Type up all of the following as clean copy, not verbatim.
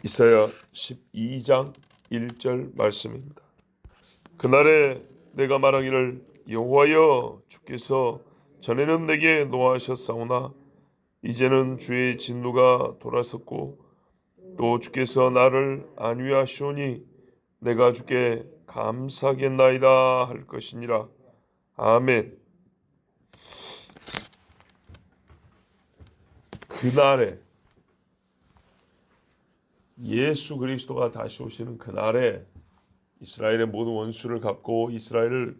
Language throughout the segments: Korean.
이사야 12장 1절 말씀입니다. 그날에 내가 말하기를 여호와여 주께서 전에는 내게 노하셨사오나 이제는 주의 진노가 돌아섰고 또 주께서 나를 안위하시오니 내가 주께 감사하겠나이다 할 것이니라. 아멘. 그날에 예수 그리스도가 다시 오시는 그날에 이스라엘의 모든 원수를 갚고 이스라엘을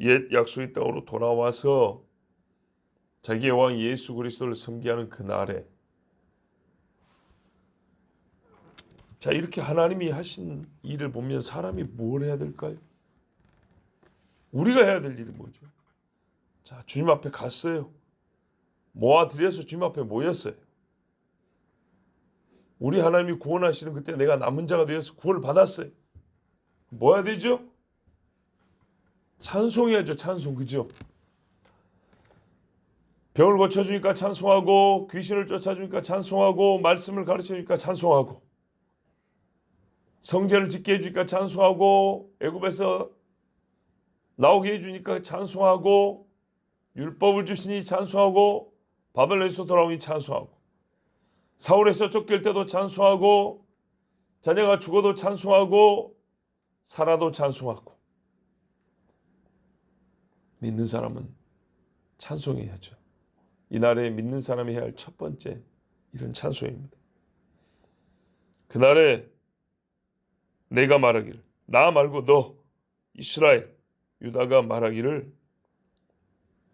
옛 약속의 땅으로 돌아와서 자기의 왕 예수 그리스도를 섬기하는 그날에, 자, 이렇게 하나님이 하신 일을 보면 사람이 뭘 해야 될까요? 우리가 해야 될 일이 뭐죠? 자, 주님 앞에 갔어요. 모아들여서 주님 앞에 모였어요. 우리 하나님이 구원하시는 그때 내가 남은 자가 되어서 구원을 받았어요. 뭐 해야 되죠? 찬송해야죠. 찬송. 그죠? 병을 고쳐주니까 찬송하고, 귀신을 쫓아주니까 찬송하고, 말씀을 가르쳐주니까 찬송하고, 성전을 짓게 해주니까 찬송하고, 애굽에서 나오게 해주니까 찬송하고, 율법을 주시니 찬송하고, 바벨론에서 돌아오니 찬송하고, 사울에서 쫓길 때도 찬송하고, 자녀가 죽어도 찬송하고, 살아도 찬송하고. 믿는 사람은 찬송해야죠. 이날에 믿는 사람이 해야 할 첫 번째 이런 찬송입니다. 그날에 내가 말하기를, 나 말고 너 이스라엘 유다가 말하기를,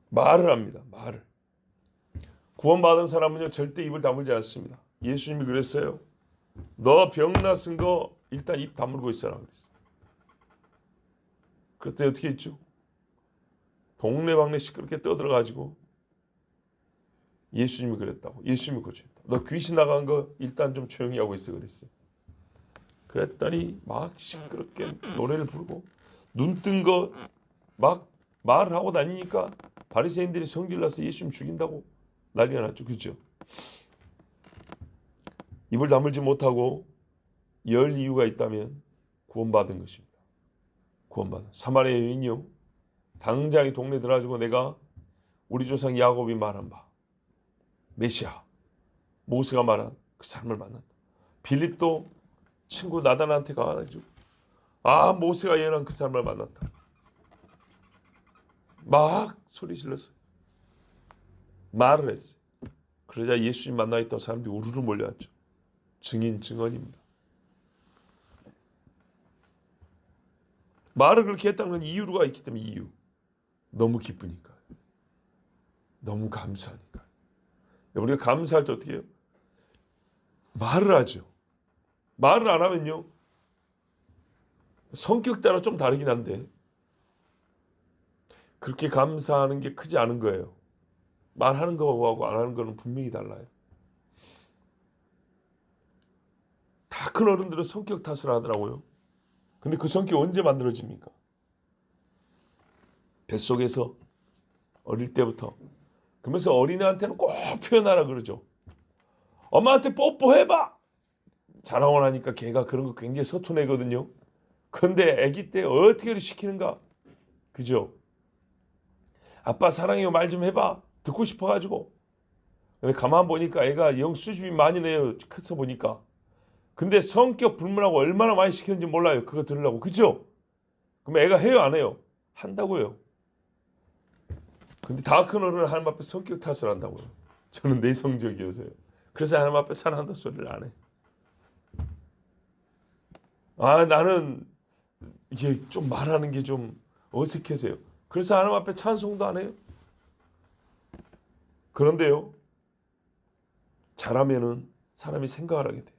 말을 합니다. 말을. 구원받은 사람은요 절대 입을 다물지 않습니다. 예수님이 그랬어요. 너 병 났은 거 일단 입 다물고 있어라 그랬어요. 그때 어떻게 했죠? 동네방네 시끄럽게 떠들어가지고 예수님이 그랬다고. 예수님이 고쳤다. 너 귀신 나간 거 일단 좀 조용히 하고 있어 그랬어요. 그랬더니 막 시끄럽게 노래를 부르고 눈 뜬 거 막 말을 하고 다니니까 바리새인들이 성질 나서 예수님 죽인다고 난리가 났죠. 그렇죠? 입을 다물지 못하고 열 이유가 있다면 구원받은 것입니다. 구원받은. 사마리아 여인이요, 당장 이 동네 들어가지고 내가 우리 조상 야곱이 말한 바 메시아 모세가 말한 그 사람을 만났다. 빌립도 친구 나단한테 가가지고 모세가 예언한 그 사람을 만났다. 막 소리 질렀어요. 말을 했어요. 그러자 예수님 만나 있던 사람들이 우르르 몰려왔죠. 증인 증언입니다. 말을 그렇게 했다는 건 이유가 있기 때문에, 이유. 너무 기쁘니까. 너무 감사하니까. 우리가 감사할 때 어떻게 해요? 말을 하죠. 말을 안 하면요, 성격 따라 좀 다르긴 한데 그렇게 감사하는 게 크지 않은 거예요. 말하는 거하고 안 하는 거는 분명히 달라요. 다 큰 어른들은 성격 탓을 하더라고요. 근데 그 성격 언제 만들어집니까? 뱃속에서 어릴 때부터. 그러면서 어린애한테는 꼭 표현하라 그러죠. 엄마한테 뽀뽀해봐. 자랑을 하니까 걔가 그런 거 굉장히 서툰 애거든요. 근데 아기 때 어떻게 시키는가? 그죠? 아빠 사랑해요 말 좀 해봐. 듣고 싶어가지고. 근데 가만 보니까 애가 영 수줍이 많이 내요. 커서 보니까. 근데 성격 불문하고 얼마나 많이 시키는지 몰라요. 그거 들으려고. 그죠? 그럼 애가 해요 안 해요? 한다고요. 근데 다 큰 어른은 하나님 앞에 성격 탓을 한다고요. 저는 내성적이어서요. 그래서 하나님 앞에 사랑한다 소리를 안 해. 나는 이게 좀 말하는 게 좀 어색해서요. 그래서 하나님 앞에 찬송도 안 해요. 그런데요, 잘하면은 사람이 생각을 하게 돼요.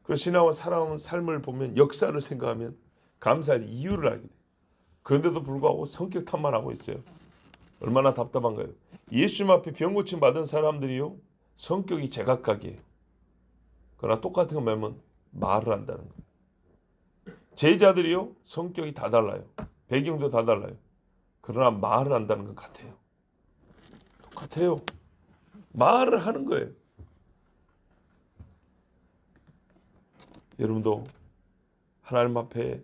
그래서 신앙과 사람 삶을 보면 역사를 생각하면 감사할 이유를 알게 돼요. 그런데도 불구하고 성격 탓만 하고 있어요. 얼마나 답답한가요? 예수님 앞에 병 고침 받은 사람들이요, 성격이 제각각이에요. 그러나 똑같은 거 보면 말을 한다는 거예요. 제자들이요, 성격이 다 달라요. 배경도 다 달라요. 그러나 말을 한다는 건 같아요. 똑같아요. 말을 하는 거예요. 여러분도 하나님 앞에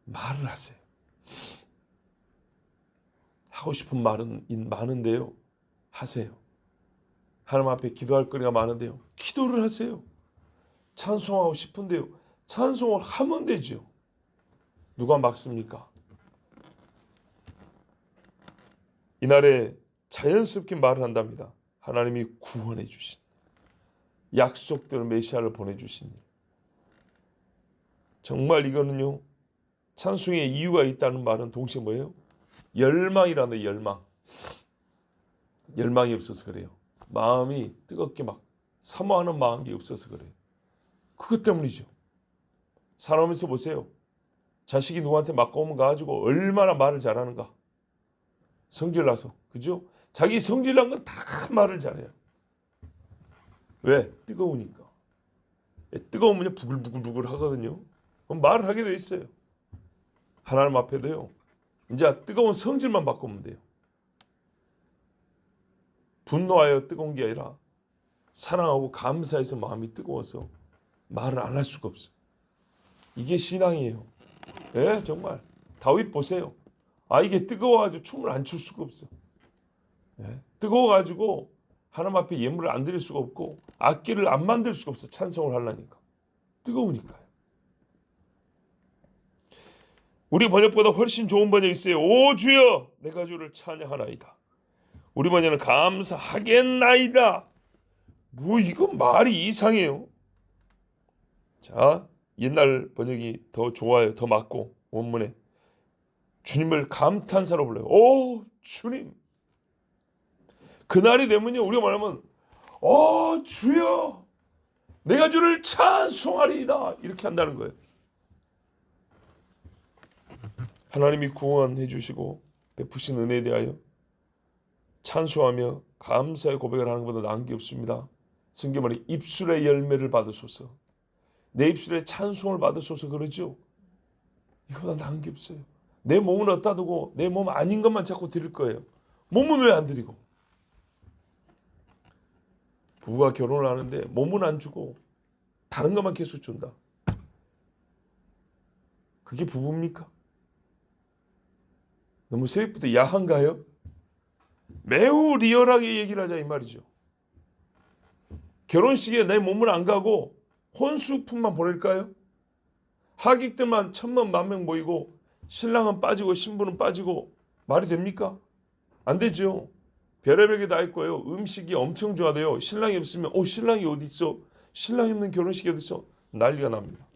말을 하세요. 하고 싶은 말은 많은데요. 하세요. 하나님 앞에 기도할 거리가 많은데요. 기도를 하세요. 찬송하고 싶은데요. 찬송을 하면 되죠. 누가 막습니까? 이날에 자연스럽게 말을 한답니다. 하나님이 구원해 주신, 약속대로 메시아를 보내주신 일. 정말 이거는요, 찬송의 이유가 있다는 말은 동시에 뭐예요? 열망이라는, 열망. 열망이 없어서 그래요. 마음이 뜨겁게 막 사모하는 마음이 없어서 그래요. 그것 때문이죠. 살아오면서 보세요. 자식이 누구한테 맞고오면 가지고 얼마나 말을 잘하는가. 성질나서. 그죠? 자기 성질난 건 다 말을 잘해요. 왜? 뜨거우니까. 뜨거우면 부글부글 하거든요. 그럼 말을 하게 돼 있어요. 하나님 앞에도요. 이제 뜨거운 성질만 바꾸면 돼요. 분노하여 뜨거운 게 아니라 사랑하고 감사해서 마음이 뜨거워서 말을 안 할 수가 없어요. 이게 신앙이에요. 예, 정말. 다윗 보세요. 이게 뜨거워가지고 춤을 안 출 수가 없어. 예, 뜨거워가지고 하나님 앞에 예물을 안 드릴 수가 없고 악기를 안 만들 수가 없어. 찬송을 하려니까. 뜨거우니까요. 우리 번역보다 훨씬 좋은 번역이 있어요. 오 주여 내가 주를 찬양하나이다. 우리 번역은 감사하겠나이다. 뭐 이거 말이 이상해요. 자, 옛날 번역이 더 좋아요. 더 맞고 원문에 주님을 감탄사로 불러요. 오 주님. 그날이 되면요 우리가 말하면 오 주여 내가 주를 찬송하리이다 이렇게 한다는 거예요. 하나님이 구원해 주시고 베푸신 은혜에 대하여 찬송하며 감사의 고백을 하는 것보다 나은 게 없습니다. 성경 말에 입술의 열매를 받으소서. 내 입술에 찬송을 받으소서 그러죠. 이거보다 나은 게 없어요. 내 몸은 어디다 두고 내 몸 아닌 것만 자꾸 드릴 거예요. 몸은 왜 안 드리고? 부부가 결혼을 하는데 몸은 안 주고 다른 것만 계속 준다. 그게 부부입니까? 너무 새벽부터 야한가요? 매우 리얼하게 얘기를 하자 이 말이죠. 결혼식에 내 몸을 안 가고 혼수품만 보낼까요? 하객들만 1000명, 10,000명 모이고 신랑은 빠지고 신부는 빠지고 말이 됩니까? 안 되죠. 별의별 게 다 있고요. 음식이 엄청 좋아돼요. 신랑이 없으면 신랑이 어디 있어? 신랑이 없는 결혼식이 어디 있어? 난리가 납니다.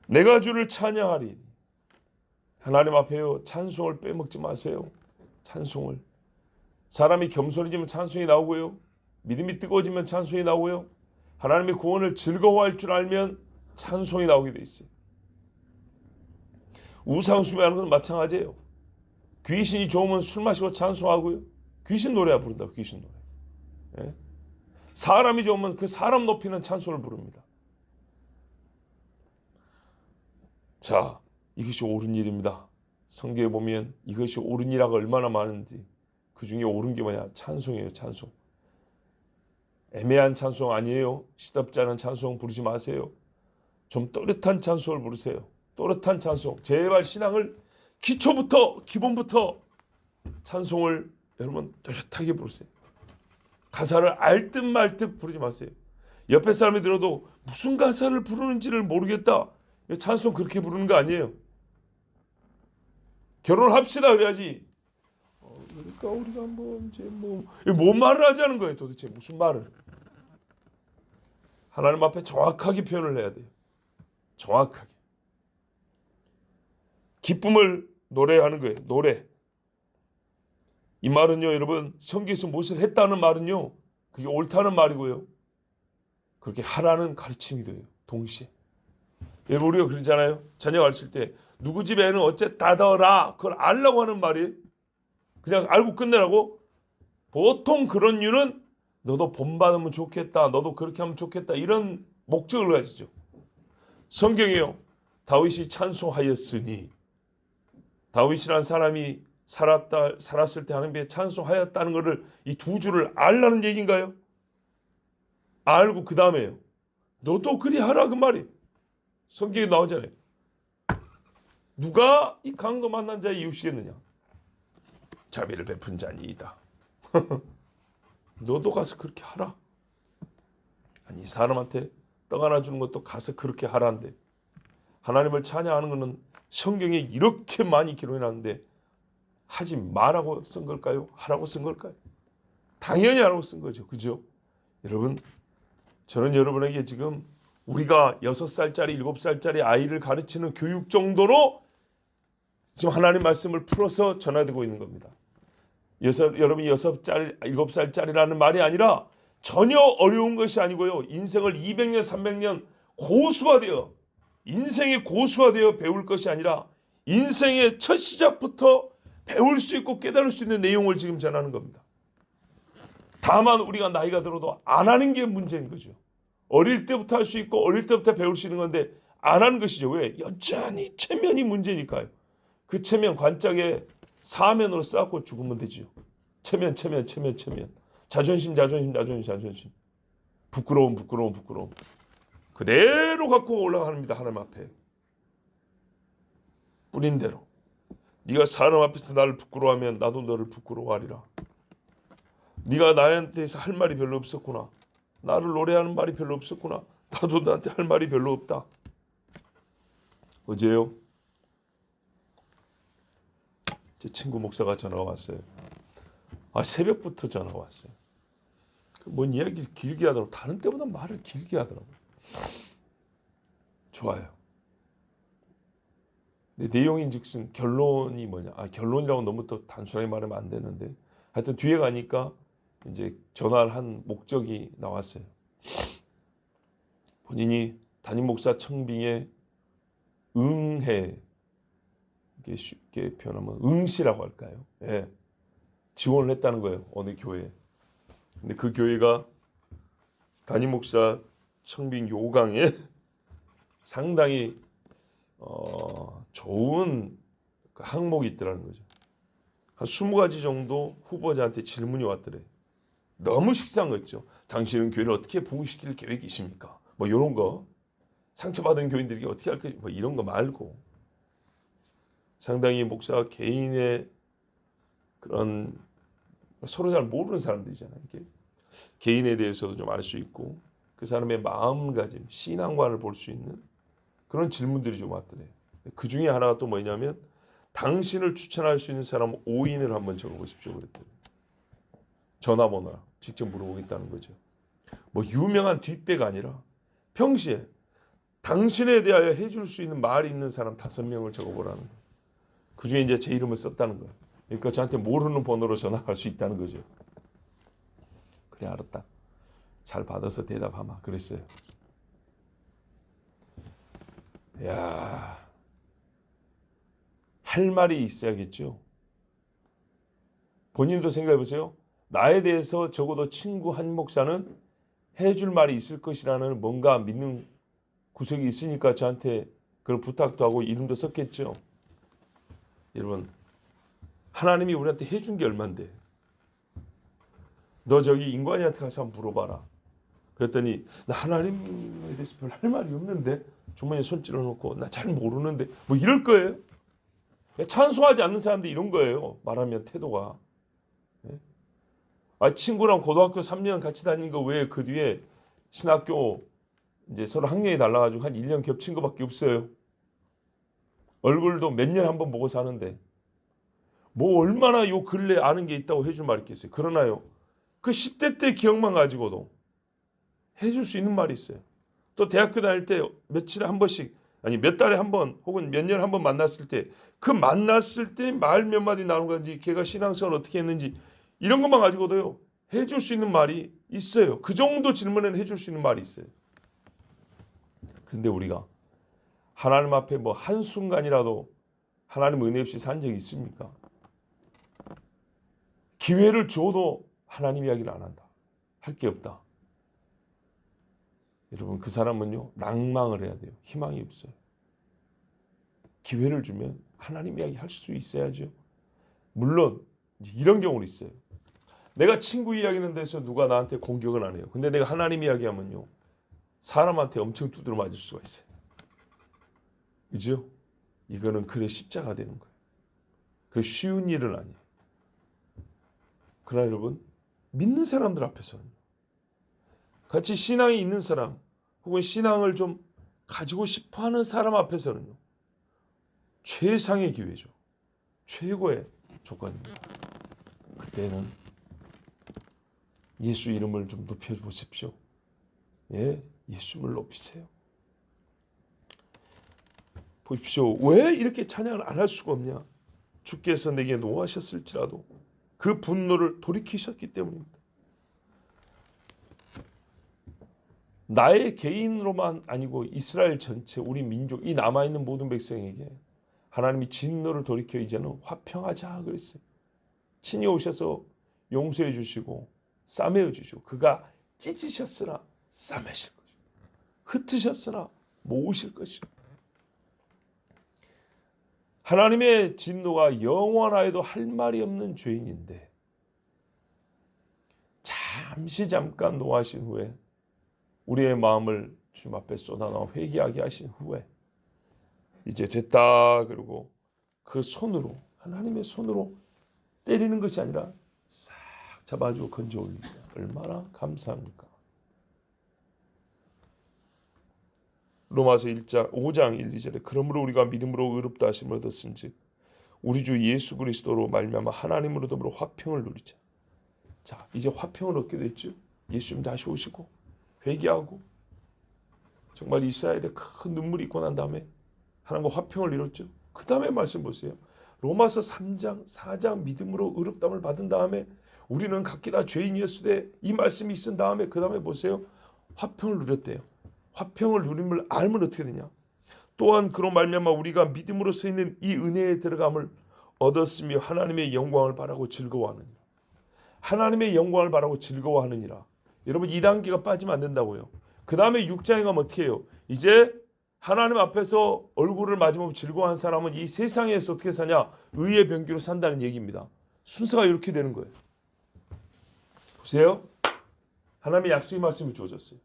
내가 주를 찬양하리. 하나님 앞에요. 찬송을 빼먹지 마세요. 찬송을. 사람이 겸손해지면 찬송이 나오고요. 믿음이 뜨거워지면 찬송이 나오고요. 하나님의 구원을 즐거워할 줄 알면 찬송이 나오게 돼 있어요. 우상숭배하는 건 마찬가지예요. 귀신이 좋으면 술 마시고 찬송하고요. 귀신 노래 부른다고 귀신 노래. 예? 사람이 좋으면 그 사람 높이는 찬송을 부릅니다. 자, 이것이 옳은 일입니다. 성경에 보면 이것이 옳은 일이라고 얼마나 많은지 그 중에 옳은 게 뭐냐? 찬송이에요. 찬송. 애매한 찬송 아니에요. 시덥지 않은 찬송 부르지 마세요. 좀 또렷한 찬송을 부르세요. 또렷한 찬송. 제발 신앙을 기본부터 찬송을 여러분 또렷하게 부르세요. 가사를 알 듯 말 듯 부르지 마세요. 옆에 사람이 들어도 무슨 가사를 부르는지를 모르겠다. 찬송 그렇게 부르는 거 아니에요. 결혼합시다 그래야지. 그러니까 우리가 이제 뭔 말을 하자는 거예요. 도대체 무슨 말을. 하나님 앞에 정확하게 표현을 해야 돼요. 정확하게. 기쁨을 노래하는 거예요. 노래. 이 말은요 여러분 성경에서 무엇을 했다는 말은요 그게 옳다는 말이고요. 그렇게 하라는 가르침이 돼요. 동시에. 여러분 우리가 그러잖아요. 자녀가 가르칠 때 누구 집 애는 어쨌다더라 그걸 알라고 하는 말이에요. 그냥 알고 끝내라고. 보통 그런 이유는 너도 본받으면 좋겠다. 너도 그렇게 하면 좋겠다. 이런 목적을 가지죠. 성경이요. 다윗이 찬송하였으니 다윗이라는 사람이 살았을 때 하나님께 찬송하였다는 것을 이 두 줄을 알라는 얘기인가요? 알고 그 다음에요. 너도 그리 하라 그 말이. 성경에 나오잖아요. 누가 이 강도 만난 자의 이웃이겠느냐? 자비를 베푼 자니이다. 너도 가서 그렇게 하라. 아니 사람한테 떡 하나 주는 것도 가서 그렇게 하라는데 하나님을 찬양하는 것은 성경에 이렇게 많이 기록해놨는데 하지 말라고 쓴 걸까요? 하라고 쓴 걸까요? 당연히 하라고 쓴 거죠. 그죠? 여러분 저는 여러분에게 지금 우리가 6살짜리 7살짜리 아이를 가르치는 교육 정도로 지금 하나님 말씀을 풀어서 전하되고 있는 겁니다. 여러분이 6살, 7살짜리라는 말이 아니라 전혀 어려운 것이 아니고요. 인생을 200년, 300년 고수가 되어 인생의 고수가 되어 배울 것이 아니라 인생의 첫 시작부터 배울 수 있고 깨달을 수 있는 내용을 지금 전하는 겁니다. 다만 우리가 나이가 들어도 안 하는 게 문제인 거죠. 어릴 때부터 할 수 있고 어릴 때부터 배울 수 있는 건데 안 하는 것이죠. 왜? 여전히 체면이 문제니까요. 그 체면 관짝에 사면으로 쌓고 죽으면 되지요. 체면. 자존심. 부끄러움. 그대로 갖고 올라갑니다. 하나님 앞에. 뿌린 대로. 네가 사람 앞에서 나를 부끄러워하면 나도 너를 부끄러워하리라. 네가 나한테서 할 말이 별로 없었구나. 나를 노래하는 말이 별로 없었구나. 나도 나한테 할 말이 별로 없다. 어제요. 제 친구 목사가 전화가 왔어요. 새벽부터 전화가 왔어요. 뭔 이야기를 길게 하더라고. 다른 때보다 말을 길게 하더라고. 좋아요. 근데 내용인즉슨 결론이 뭐냐? 결론이라고 너무 또 단순하게 말하면 안 되는데 하여튼 뒤에 가니까 이제 전화를 한 목적이 나왔어요. 본인이 담임 목사 청빙에 응해, 이게 쉽게 표현하면 응시라고 할까요? 예. 지원을 했다는 거예요. 어느 교회에. 근데 그 교회가 담임 목사 청빙 요강에 상당히 좋은 항목이 있더라는 거죠. 한 20가지 정도 후보자한테 질문이 왔더래. 너무 식상한 거 있죠. 당신은 교회를 어떻게 부흥시킬 계획이십니까? 뭐 이런 거. 상처받은 교인들에게 어떻게 할 거지? 뭐 이런 거 말고. 상당히 목사 개인의 그런 서로 잘 모르는 사람들이잖아요. 이게 개인에 대해서도 좀 알 수 있고 그 사람의 마음가짐, 신앙관을 볼 수 있는 그런 질문들이 좀 왔더래. 그 중에 하나가 또 뭐냐면 당신을 추천할 수 있는 사람 5인을 한번 적어보십시오 그랬더니 전화번호랑 직접 물어보겠다는 거죠. 뭐 유명한 뒷배가 아니라 평시에 당신에 대하여 해줄 수 있는 말이 있는 사람 5명을 적어보라는 거예요. 그 중에 이제 제 이름을 썼다는 거예요. 그러니까 저한테 모르는 번호로 전화할 수 있다는 거죠. 그래 알았다. 잘 받아서 대답하마 그랬어요. 야, 할 말이 있어야겠죠. 본인도 생각해 보세요. 나에 대해서 적어도 친구 한 목사는 해줄 말이 있을 것이라는 뭔가 믿는 구석이 있으니까 저한테 그런 부탁도 하고 이름도 썼겠죠. 여러분 하나님이 우리한테 해준 게 얼만데 너 저기 인관이한테 가서 한번 물어봐라. 그랬더니 나 하나님에 대해서 별 할 말이 없는데 주머니에 손 찔러놓고 나 잘 모르는데 뭐 이럴 거예요. 찬송하지 않는 사람들이 이런 거예요. 말하면 태도가. 친구랑 고등학교 3년 같이 다닌 거 왜 그 뒤에 신학교 이제 서로 학년이 달라가지고 한 1년 겹친 거밖에 없어요. 얼굴도 몇 년 한 번 보고 사는데 뭐 얼마나 요 근래 아는 게 있다고 해줄 말 있겠어요. 그러나요. 그 10대 때 기억만 가지고도 해줄 수 있는 말이 있어요. 또 대학교 다닐 때 며칠에 한 번씩 아니 몇 달에 한 번 혹은 몇 년에 한 번 만났을 때 그 만났을 때 말 몇 마디 나눈 건지 걔가 신앙생활 어떻게 했는지 이런 것만 가지고도요. 해줄 수 있는 말이 있어요. 그 정도 질문에는 해줄 수 있는 말이 있어요. 근데 우리가 하나님 앞에 뭐 한순간이라도 하나님 은혜 없이 산 적이 있습니까? 기회를 줘도 하나님 이야기를 안 한다. 할 게 없다. 여러분 그 사람은요. 낭망을 해야 돼요. 희망이 없어요. 기회를 주면 하나님 이야기 할 수 있어야죠. 물론 이런 경우는 있어요. 내가 친구 이야기하는 데서 누가 나한테 공격을 안 해요. 근데 내가 하나님 이야기하면요, 사람한테 엄청 두드려 맞을 수가 있어요. 그죠? 이거는 그래 십자가 되는 거예요. 그 쉬운 일은 아니에요. 그러나 여러분, 믿는 사람들 앞에서는, 같이 신앙이 있는 사람 혹은 신앙을 좀 가지고 싶어하는 사람 앞에서는요, 최상의 기회죠. 최고의 조건입니다. 그때는 예수 이름을 좀 높여보십시오. 예, 예수를 높이세요. 보십시오. 왜 이렇게 찬양을 안 할 수가 없냐? 주께서 내게 노하셨을지라도 그 분노를 돌이키셨기 때문입니다. 나의 개인으로만 아니고 이스라엘 전체, 우리 민족, 이 남아있는 모든 백성에게 하나님이 진노를 돌이켜 이제는 화평하자 그랬어요. 친히 오셔서 용서해 주시고 싸매어 주시고, 그가 찢으셨으나 싸매실 것이고 흩으셨으나 모으실 것이고, 하나님의 진노가 영원하여도 할 말이 없는 죄인인데 잠깐 노하신 후에 우리의 마음을 주님 앞에 쏟아넣어 회개하게 하신 후에 이제 됐다 그러고 그 손으로, 하나님의 손으로 때리는 것이 아니라 싹 잡아주고 건져 올립니다. 얼마나 감사합니까? 로마서 5장 1, 2절에 그러므로 우리가 믿음으로 의롭다 하심을 얻었은즉 우리 주 예수 그리스도로 말미암아 하나님으로 더불어 화평을 누리자. 자, 이제 화평을 얻게 됐죠. 예수님 다시 오시고 회개하고 정말 이스라엘에 큰 눈물이 있고 난 다음에 하나님과 화평을 이뤘죠. 그 다음에 말씀 보세요. 로마서 3장 4장 믿음으로 의롭다함을 받은 다음에 우리는 각기 다 죄인이었으되, 이 말씀이 있은 다음에 그 다음에 보세요. 화평을 누렸대요. 화평을 누림을 알면 어떻게 되냐? 또한 그로 말미암아 우리가 믿음으로 서 있는 이 은혜에 들어감을 얻었으며 하나님의 영광을 바라고 즐거워하느니라. 하나님의 영광을 바라고 즐거워하느니라. 여러분, 이 단계가 빠지면 안 된다고요. 그 다음에 6장에 가면 어떻게 해요? 이제 하나님 앞에서 얼굴을 마주보고 즐거워하는 사람은 이 세상에서 어떻게 사냐? 의의 병기로 산다는 얘기입니다. 순서가 이렇게 되는 거예요. 보세요. 하나님의 약속의 말씀이 주어졌어요.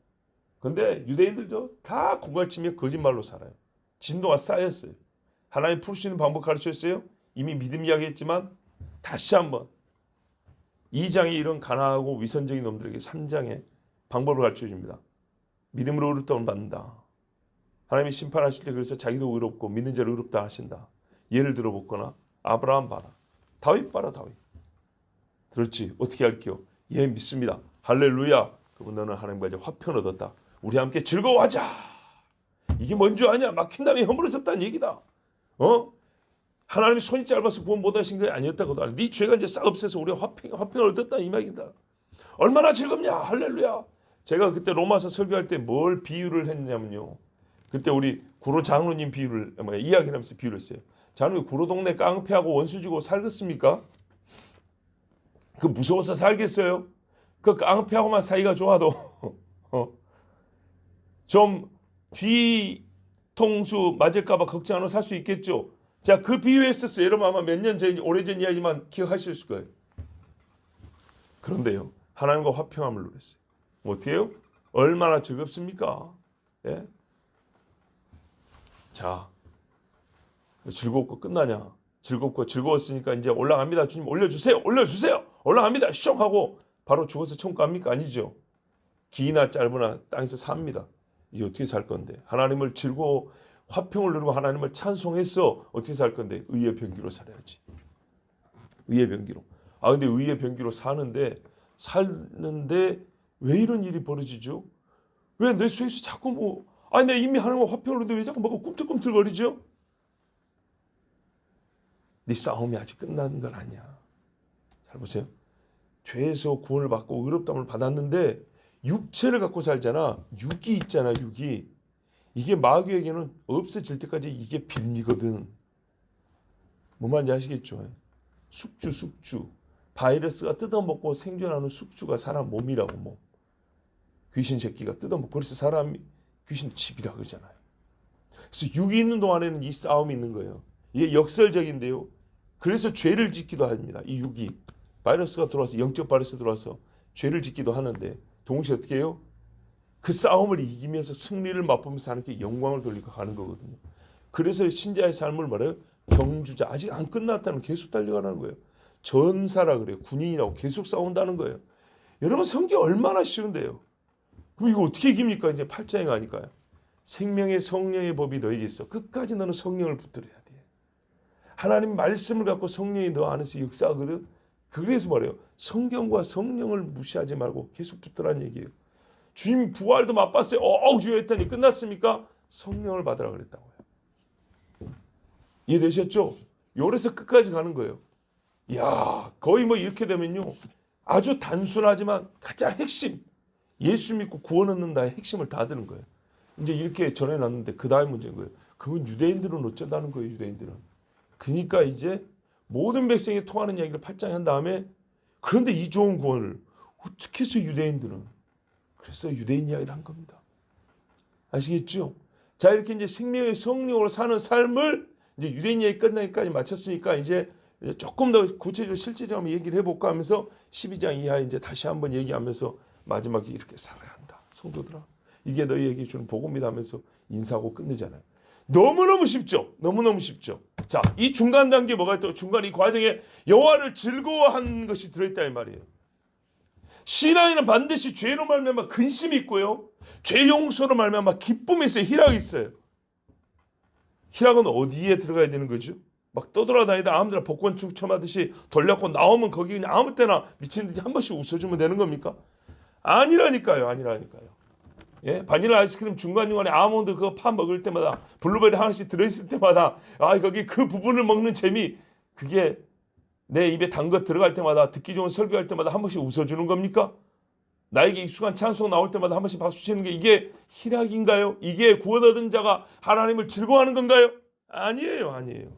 그런데 유대인들도 다 공갈치며 거짓말로 살아요. 진도가 쌓였어요. 하나님 풀 수 있는 방법 가르쳤어요. 이미 믿음 이야기했지만 다시 한번 2장에 이런 가난하고 위선적인 놈들에게 3장에 방법을 가르쳐줍니다. 믿음으로 의롭다함을 받는다. 하나님이 심판하실 때 그래서 자기도 의롭고 믿는 자를 의롭다 하신다. 예를 들어보거나 아브라함 봐라. 다윗 봐라. 다윗. 그렇지. 어떻게 할게요? 예, 믿습니다. 할렐루야. 그러면 너는 하나님과 이제 화평을 얻었다. 우리 함께 즐거워하자. 이게 뭔 줄 아냐? 막힌 다음에 허물어졌다는 얘기다. 하나님이 손이 짧아서 구원 못하신 게 아니었다고도 하네. 네 죄가 이제 싹 없애서 우리가 화평을 얻었다 이 말이다. 얼마나 즐겁냐? 할렐루야. 제가 그때 로마서 설교할 때 뭘 비유를 했냐면요. 그때 우리 구로 장로님 비유를 이야기를 하면서 비유를 했어요. 장로님, 구로 동네 깡패하고 원수 주고 살겠습니까? 그 무서워서 살겠어요? 그 깡패하고만 사이가 좋아도 좀 뒤통수 맞을까봐 걱정 안 하고 살 수 있겠죠. 자, 그 비유했었어요. 여러분 아마 몇 년 전, 오래전 이야기만 기억하실 거예요. 그런데요, 하나님과 화평함을 누렸어요. 어떻게 해요? 얼마나 즐겁습니까? 예? 자, 즐겁고 끝나냐? 즐겁고 즐거웠으니까 이제 올라갑니다. 주님 올려주세요. 올려주세요. 올라갑니다. 숑 하고 바로 죽어서 천국 갑니까? 아니죠. 기나 짧으나 땅에서 삽니다. 이게 어떻게 살 건데? 하나님을 즐거워 화평을 누리고 하나님을 찬송했어. 어떻게 살 건데? 의의 병기로 살아야지. 의의 병기로. 아, 근데 의의 병기로 사는데 왜 이런 일이 벌어지죠? 왜 내 속에서 자꾸 내 이미 하나님과 화평을 누리는데 왜 자꾸 뭐가 꿈틀꿈틀거리죠? 네 싸움이 아직 끝나는 건 아니야. 잘 보세요. 죄에서 구원을 받고 의롭다함을 받았는데 육체를 갖고 살잖아. 육이 있잖아. 육이. 이게 마귀에게는 없어질 때까지 이게 빌미거든. 뭔 말인지 아시겠죠? 숙주. 바이러스가 뜯어먹고 생존하는 숙주가 사람 몸이라고 몸. 귀신 새끼가 뜯어먹고 그래서 사람이 귀신 집이라 그러잖아요. 그래서 육이 있는 동안에는 이 싸움이 있는 거예요. 이게 역설적인데요. 그래서 죄를 짓기도 합니다. 이 육이 바이러스가 들어와서 영적 바이러스 들어와서 죄를 짓기도 하는데 동시에 어떻게 해요? 그 싸움을 이기면서 승리를 맛보면서 하나님께 영광을 돌리고 가는 거거든요. 그래서 신자의 삶을 말해요. 경주자, 아직 안 끝났다는, 계속 달려가는 거예요. 전사라 그래요. 군인이라고 계속 싸운다는 거예요. 여러분, 성경 얼마나 쉬운데요. 그럼 이거 어떻게 이깁니까? 이제 8장에 가니까요. 생명의 성령의 법이 너에게 있어. 끝까지 너는 성령을 붙들어야 돼. 하나님 말씀을 갖고 성령이 너 안에서 역사하거든. 그래서 말해요. 성경과 성령을 무시하지 말고 계속 붙들라는 얘기예요. 주님 부활도 맛봤어요. 주여 했더니 끝났습니까? 성령을 받으라 그랬다고요. 이해되셨죠? 요래서 끝까지 가는 거예요. 이야, 거의 뭐 이렇게 되면요. 아주 단순하지만 가장 핵심, 예수 믿고 구원 얻는다의 핵심을 다 드는 거예요. 이제 이렇게 전해놨는데 그 다음 문제인 거예요. 그건 유대인들은 어쩐다는 거예요, 유대인들은. 그러니까 이제 모든 백성이 통하는 이야기를 8장에 한 다음에 그런데 이 좋은 구원을 어떻게 해서 유대인들은, 그래서 유대인 이야기를 한 겁니다. 아시겠죠? 자, 이렇게 이제 생명의 성령으로 사는 삶을 이제 유대인 이야기 끝나기까지 마쳤으니까 이제 조금 더 구체적으로 실질적으로 한번 얘기를 해볼까 하면서 12장 이하에 이제 다시 한번 얘기하면서 마지막에 이렇게 살아야 한다. 성도들아, 이게 너희에게 주는 복음이다 하면서 인사하고 끝내잖아요. 너무너무 쉽죠? 너무너무 쉽죠? 자, 이 중간 단계 뭐가 있다고? 중간 이 과정에 여호와를 즐거워한 것이 들어있다 이 말이에요. 신앙에는 반드시 죄로 말미암아 근심이 있고요. 죄 용서로 말미암아 기쁨이 있어요. 희락이 있어요. 희락은 어디에 들어가야 되는 거죠? 막 떠돌아다니다 아무데나 복권 추첨하듯이 돌려고 나오면 거기 그냥 아무 때나 미친 듯이 한 번씩 웃어주면 되는 겁니까? 아니라니까요. 아니라니까요. 예? 바닐라 아이스크림 중간중간에 아몬드 그거 파 먹을 때마다 블루베리 하나씩 들어있을 때마다 거기 그 부분을 먹는 재미, 그게 내 입에 단 것 들어갈 때마다 듣기 좋은 설교할 때마다 한 번씩 웃어주는 겁니까? 나에게 익숙한 찬송 나올 때마다 한 번씩 박수 치는 게 이게 희락인가요? 이게 구원 얻은 자가 하나님을 즐거워하는 건가요? 아니에요. 아니에요.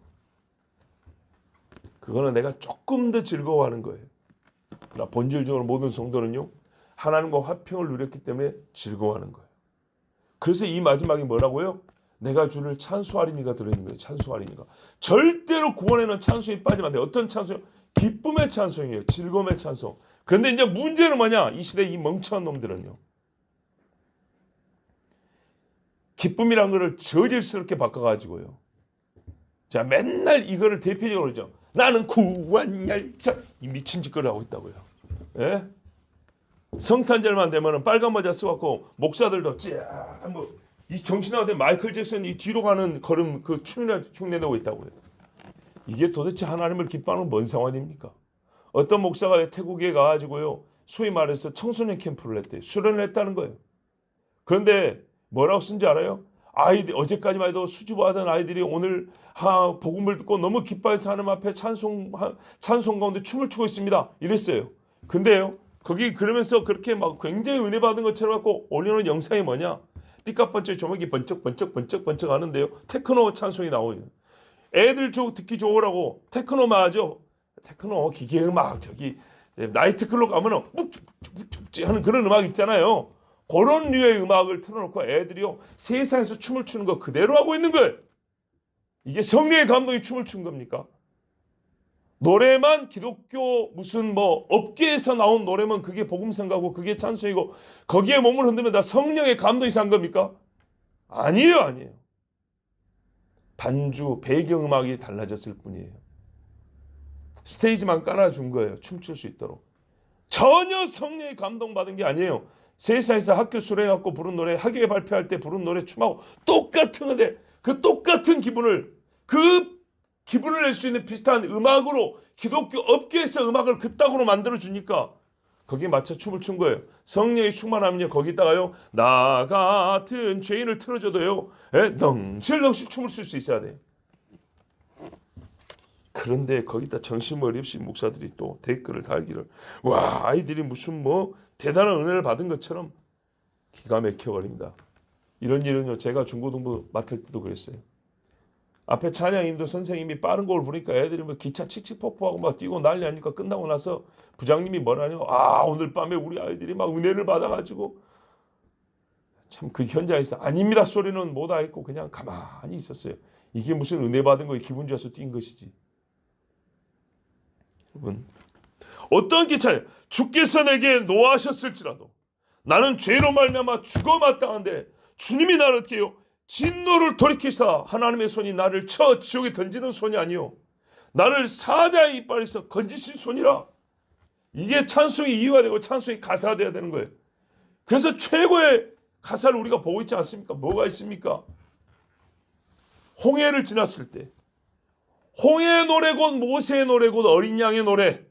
그거는 내가 조금 더 즐거워하는 거예요. 그러나 본질적으로 모든 성도는요, 하나님과 화평을 누렸기 때문에 즐거워하는 거예요. 그래서 이 마지막에 뭐라고요? 내가 주를 찬송하리니가 들어있는 거예요. 찬송하리니가. 절대로 구원에는 찬송이 빠지면 안 돼요. 어떤 찬송이요? 기쁨의 찬송이에요. 즐거움의 찬송. 그런데 이제 문제는 뭐냐? 이 시대 이 멍청한 놈들은요, 기쁨이란 거를 저질스럽게 바꿔가지고요. 자, 맨날 이거를 대표적으로 하죠. 나는 구원 열차, 이 미친 짓거리를 하고 있다고요. 예? 성탄절만 되면은 빨간 모자 쓰고 목사들도 이 정신화가 된 마이클 잭슨 이 뒤로 가는 걸음 그 흉내내고 있다고요. 이게 도대체 하나님을 기뻐하는 뭔 상황입니까? 어떤 목사가 태국에 가가지고요, 소위 말해서 청소년 캠프를 했대요. 수련을 했다는 거예요. 그런데 뭐라고 쓴지 알아요? 아이들, 어제까지만 해도 수주하던 아이들이 오늘 복음을 듣고 너무 기뻐해서 하나님 앞에 찬송 가운데 춤을 추고 있습니다. 이랬어요. 근데요, 거기 그러면서 그렇게 막 굉장히 은혜 받은 것처럼 갖고 올려놓은 영상이 뭐냐? 삐까번쩍 조목이 번쩍 하는데요. 테크노 찬송이 나오요. 애들 듣기 좋으라고 테크노만 하죠. 테크노 기계 음악, 저기 나이트클럽 가면은 묵묵묵묵 하는 그런 음악 있잖아요. 그런 류의 음악을 틀어놓고 애들이요, 세상에서 춤을 추는 거 그대로 하고 있는 거예요. 이게 성령의 감동이 춤을 춘 겁니까? 노래만 기독교 무슨 뭐 업계에서 나온 노래면 그게 복음성가고 그게 찬송이고 거기에 몸을 흔들면 다 성령의 감동이 산 겁니까? 아니에요. 아니에요. 반주 배경음악이 달라졌을 뿐이에요. 스테이지만 깔아준 거예요. 춤출 수 있도록. 전혀 성령의 감동받은 게 아니에요. 세상에서 학교 수련해갖고 부른 노래, 학교에 발표할 때 부른 노래 춤하고 똑같은 건데 그 똑같은 기분을 낼 수 있는 비슷한 음악으로 기독교 업계에서 음악을 그따구로 만들어주니까 거기에 맞춰 춤을 춘 거예요. 성령이 충만하면요, 거기다가요, 나 같은 죄인을 틀어줘도요, 덩실덩실 춤을 출 수 있어야 돼요. 그런데 거기다 정신머리 없이 목사들이 또 댓글을 달기를, 와, 아이들이 무슨 뭐 대단한 은혜를 받은 것처럼 기가 막혀버립니다. 이런 일은요, 제가 중고등부 맡을 때도 그랬어요. 앞에 찬양 인도 선생님이 빠른 곡을 부르니까 애들이 뭐 기차 칙칙폭폭하고 막 뛰고 난리 나니까 끝나고 나서 부장님이 뭐라냐, 오늘 밤에 우리 아이들이 막 은혜를 받아가지고, 참 그 현장에서 아닙니다 소리는 못 하겠고 그냥 가만히 있었어요. 이게 무슨 은혜 받은 거에 기분 좋아서 뛴 것이지. 여러분, 어떤 기차냐? 주께서 내게 노하셨을지라도 나는 죄로 말미암아 죽어 마땅한데 주님이 나를 어떻게 해요? 진노를 돌이키사 하나님의 손이 나를 쳐 지옥에 던지는 손이 아니요 나를 사자의 이빨에서 건지신 손이라. 이게 찬송의 이유가 되고 찬송의 가사가 되어야 되는 거예요. 그래서 최고의 가사를 우리가 보고 있지 않습니까? 뭐가 있습니까? 홍해를 지났을 때 홍해의 노래 곧 모세의 노래 곧 어린 양의 노래.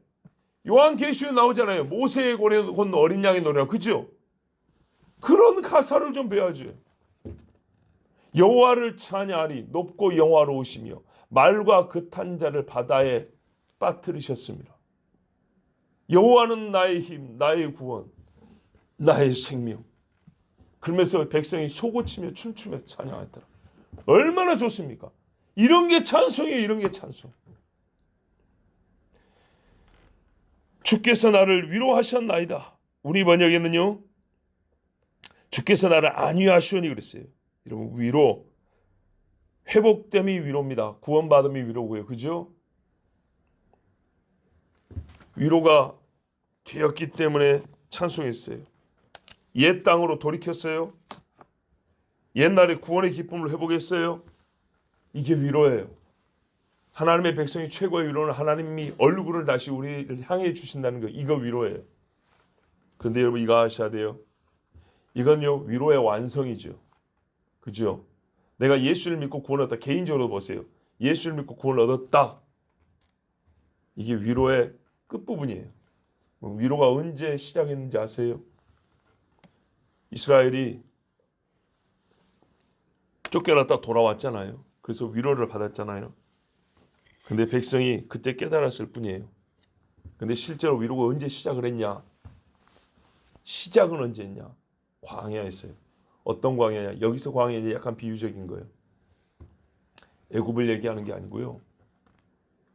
요한계시록에 나오잖아요. 모세의 노래 곧 어린 양의 노래라. 그죠? 그런 가사를 좀 배워야죠. 여호와를 찬양하리 높고 영화로우시며 말과 그 탄 자를 바다에 빠뜨리셨습니다. 여호와는 나의 힘, 나의 구원, 나의 생명. 그러면서 백성이 소고치며 춤추며 찬양하더라. 얼마나 좋습니까? 이런 게 찬송이에요. 이런 게 찬송. 주께서 나를 위로하셨나이다. 우리 번역에는요. 주께서 나를 안위하시오니 그랬어요. 여러분 위로, 회복됨이 위로입니다. 구원받음이 위로고요. 그죠? 위로가 되었기 때문에 찬송했어요. 옛 땅으로 돌이켰어요. 옛날에 구원의 기쁨을 회복했어요. 이게 위로예요. 하나님의 백성이 최고의 위로는 하나님이 얼굴을 다시 우리를 향해 주신다는 거. 이거 위로예요. 그런데 여러분 이거 아셔야 돼요. 이건요 위로의 완성이죠. 그죠? 내가 예수를 믿고 구원을 얻었다. 개인적으로 보세요. 예수를 믿고 구원을 얻었다. 이게 위로의 끝부분이에요. 위로가 언제 시작했는지 아세요? 이스라엘이 쫓겨났다 돌아왔잖아요. 그래서 위로를 받았잖아요. 근데 백성이 그때 깨달았을 뿐이에요. 근데 실제로 위로가 언제 시작을 했냐? 시작은 언제 했냐? 광야였어요. 어떤 광야냐? 여기서 광야는 약간 비유적인 거예요. 애굽을 얘기하는 게 아니고요.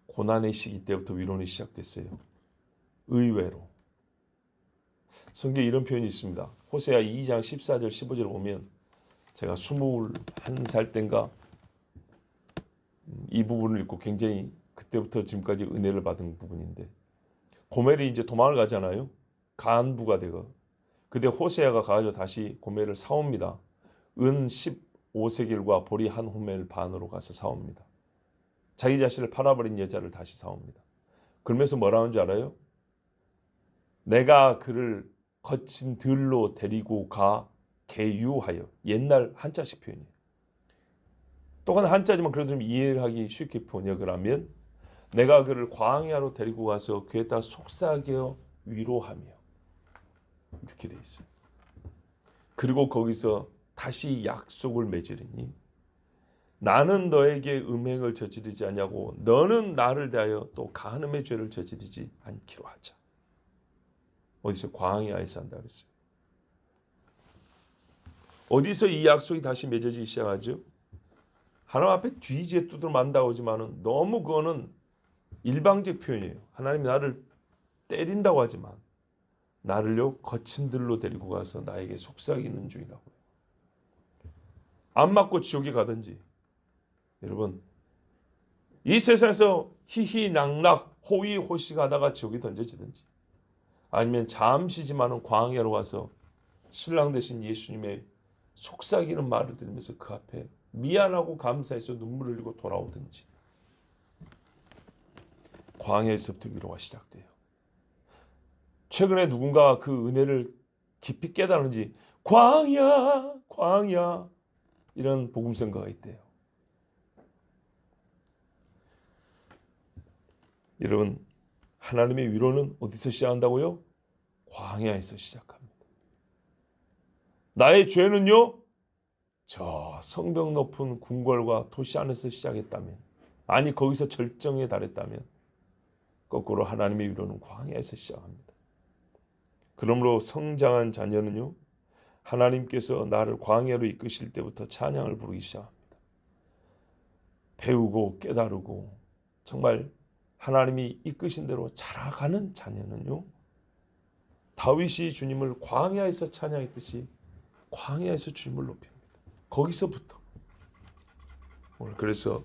고난의 시기 때부터 위로는 시작됐어요. 의외로. 성경에 이런 표현이 있습니다. 호세아 2장 14절 15절을 보면 제가 21살 땐가 이 부분을 읽고 굉장히 그때부터 지금까지 은혜를 받은 부분인데 고멜이 이제 도망을 가잖아요. 간부가 되고 그때 호세아가 가가지고 다시 고멜을 사옵니다. 은 15세겔과 보리 한 호멜 반으로 가서 사옵니다. 자기 자신을 팔아버린 여자를 다시 사옵니다. 그러면서 뭐라 하는 줄 알아요? 내가 그를 거친 들로 데리고 가 개유하여. 옛날 한자식 표현이에요. 똑같은 한자지만 그래도 좀 이해하기 쉽게 번역을 하면 내가 그를 광야로 데리고 가서 그에다 속삭여 위로하며 이렇게 돼 있어요. 그리고 거기서 다시 약속을 맺으리니 나는 너에게 음행을 저지르지 않냐고 너는 나를 대하여 또 간음의 죄를 저지르지 않기로 하자. 어디서? 광야에서 한다 그랬어요. 어디서 이 약속이 다시 맺어지기 시작하죠? 하나님 앞에 뒤지에 두드려 만다고 하지만은 너무 그거는 일방적 표현이에요. 하나님이 나를 때린다고 하지만 나를요 거친 들로 데리고 가서 나에게 속삭이는 중이라고요. 안 맞고 지옥에 가든지 여러분 이 세상에서 희희낙낙 호의호식 하다가 지옥에 던져지든지 아니면 잠시지만은 광야로 가서 신랑 되신 예수님의 속삭이는 말을 들으면서 그 앞에 미안하고 감사해서 눈물을 흘리고 돌아오든지 광야에서부터 위로가 시작돼요. 최근에 누군가 그 은혜를 깊이 깨달은지 광야 광야 이런 복음성가가 있대요. 여러분 하나님의 위로는 어디서 시작한다고요? 광야에서 시작합니다. 나의 죄는요 저 성벽 높은 궁궐과 도시 안에서 시작했다면 아니 거기서 절정에 달했다면 거꾸로 하나님의 위로는 광야에서 시작합니다. 그러므로 성장한 자녀는요 하나님께서 나를 광야로 이끄실 때부터 찬양을 부르기 시작합니다. 배우고 깨달고 정말 하나님이 이끄신 대로 자라가는 자녀는요 다윗이 주님을 광야에서 찬양했듯이 광야에서 주님을 높입니다. 거기서부터 오늘 그래서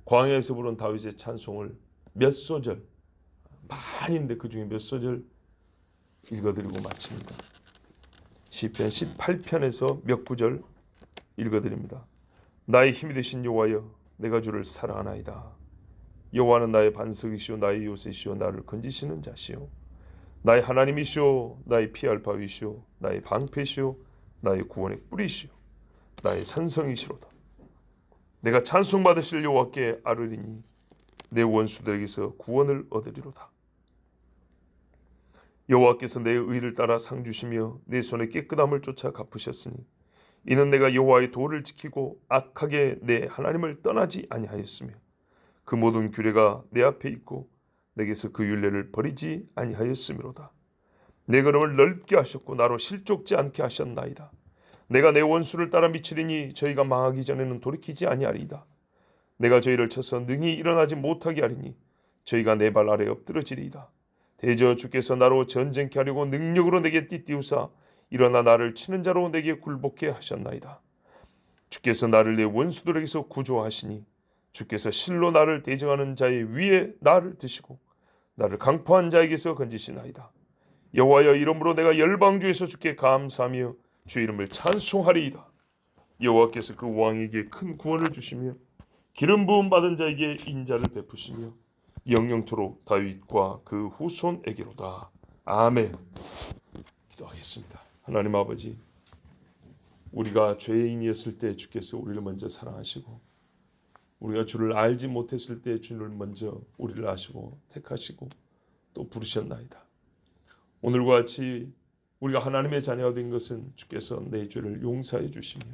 광야에서 부른 다윗의 찬송을 몇 소절 반인데 그 중에 몇 소절 읽어드리고 마칩니다. 시편 18편에서 몇 구절 읽어드립니다. 나의 힘이 되신 여호와여, 내가 주를 사랑하나이다. 여호와는 나의 반석이시오, 나의 요새시오, 나를 건지시는 자시오. 나의 하나님이시오, 나의 피할 바위시오, 나의 방패시오, 나의 구원의 뿌리시오, 나의 산성이시로다. 내가 찬송받으실 여호와께 아뢰리니 내 원수들에게서 구원을 얻으리로다. 여호와께서 내 의를 따라 상 주시며 내 손의 깨끗함을 쫓아 갚으셨으니 이는 내가 여호와의 도를 지키고 악하게 내 하나님을 떠나지 아니하였으며 그 모든 규례가 내 앞에 있고 내게서 그 율례를 버리지 아니하였음이로다. 내 걸음을 넓게 하셨고 나로 실족지 않게 하셨나이다. 내가 내 원수를 따라 미치리니 저희가 망하기 전에는 돌이키지 아니하리이다. 내가 저희를 쳐서 능히 일어나지 못하게 하리니 저희가 내 발 아래 엎드러지리이다. 대저 주께서 나로 전쟁케 하려고 능력으로 내게 띠띠우사 일어나 나를 치는 자로 내게 굴복케 하셨나이다. 주께서 나를 내 원수들에게서 구조하시니 주께서 실로 나를 대적하는 자의 위에 나를 드시고 나를 강포한 자에게서 건지시나이다. 여호와여, 이름으로 내가 열방중에서 주께 감사하며 주 이름을 찬송하리이다. 여호와께서 그 왕에게 큰 구원을 주시며 기름 부음 받은 자에게 인자를 베푸시며 영영토록 다윗과 그 후손에게로다. 아멘. 기도하겠습니다. 하나님 아버지, 우리가 죄인이었을 때 주께서 우리를 먼저 사랑하시고 우리가 주를 알지 못했을 때 주를 먼저 우리를 아시고 택하시고 또 부르셨나이다. 오늘과 같이 우리가 하나님의 자녀가 된 것은 주께서 내 죄를 용서해 주시며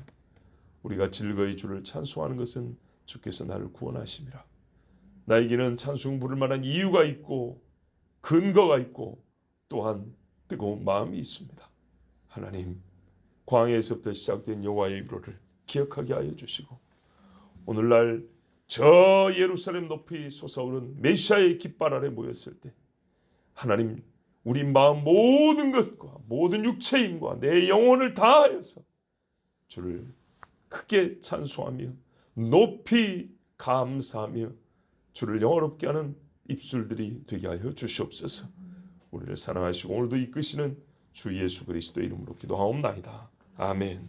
우리가 즐거이 주를 찬송하는 것은 주께서 나를 구원하심이라. 나에게는 찬송 부를 만한 이유가 있고 근거가 있고 또한 뜨거운 마음이 있습니다. 하나님, 광야에서부터 시작된 여호와의 위로를 기억하게 하여 주시고 오늘날 저 예루살렘 높이 솟아오른 메시아의 깃발 아래 모였을 때 하나님, 우리 마음 모든 것과 모든 육체임과 내 영혼을 다하여서 주를 크게 찬송하며 높이 감사하며 주를 영화롭게 하는 입술들이 되게 하여 주시옵소서. 우리를 사랑하시고 오늘도 이끄시는 주 예수 그리스도 이름으로 기도하옵나이다. 아멘.